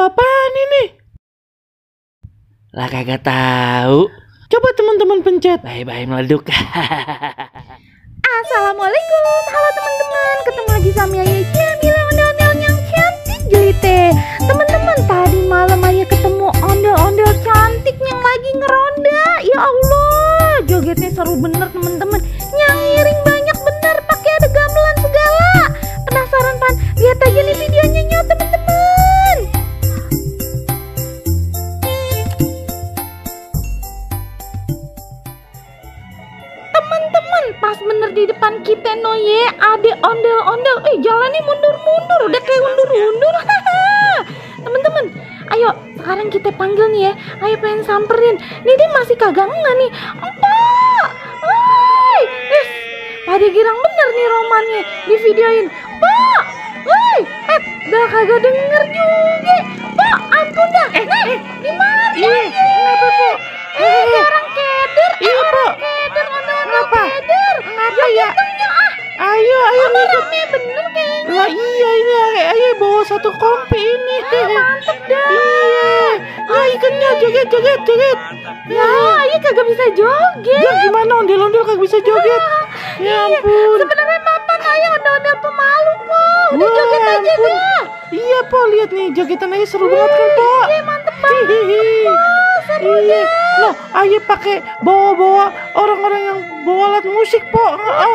apaan ini? Lah kagak tahu. Coba teman-teman pencet. Bye-bye meleduk. Assalamualaikum, halo teman-teman. Ketemu lagi sama Ayah Jamila, ondel-ondel yang cantik jelite. Teman-teman, tadi malam Ayah ketemu ondel-ondel cantik yang lagi ngeronda. Ya Allah, jogetnya seru bener teman-teman. Yang ngiring banyak bener, pakai ada gamelan segala. Penasaran pan? Lihat aja nih videonya nyot teman-teman. Teman-teman, pas bener di depan kita Noye ada ondel-ondel. Jalannya mundur-mundur, udah kayak undur-undur. Teman-teman, ayo sekarang kita panggil nih ya. Ayo pengen samperin. Nih dia masih kagak enggak nih. Empok, woi, pada girang bener nih romannya di videoin. Pak, woi, dah kagak denger juga. Pak, ampun dah. Di mana? Kenapa, Po? Orang keder, Pak. Kenapa? keder. Kenapa ya? Ayo ngikut. Rame bener kayaknya. Lah iya ini ayo bawa satu kompi ini. Mantep dah. Iya. Lah ikutnya joget. Ya, Ayah kagak bisa joget. Ya gimana ondel-ondel kagak bisa joget? Ya Iya, ampun. sebenarnya Papa Ayah ondel-ondel pemalu, Po. Udah Wah, joget aja ampun. dah. Iya, Po, lihat nih jogetan aja seru banget kan, Po. Iya, mantep banget. Seru Iya. dah. Lah, ayo pakai bawa orang-orang yang bawa alat musik, Po.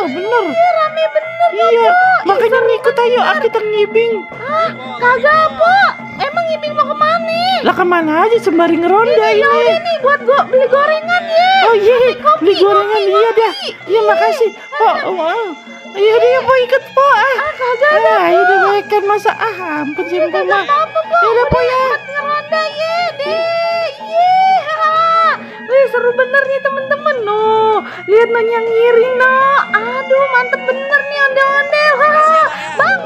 Bener. Iya, rame bener ya, Iya, Po. makanya ngikut ayo, kita ngibing. Hah? Kagak, Po. Emang Ibing mau kemana? Lah kemana aja sembari ngeronda Ya udah ini. nih buat gua beli gorengan ya. Oh iya, kopi, beli gorengan kopi, iya kopi. dah. Iya makasih, Po. Iya dia mau ikut, Po. Kagak ada, Po. Iya udah baik kan masa ampun sih, Po mah. apa-apa, Po. Ya udah, Po ya. Buat ngeronda ya deh. Wih, seru bener nih temen-temen. No, lihat no yang ngiring no. Aduh, mantep bener nih ondel-ondel. Bang,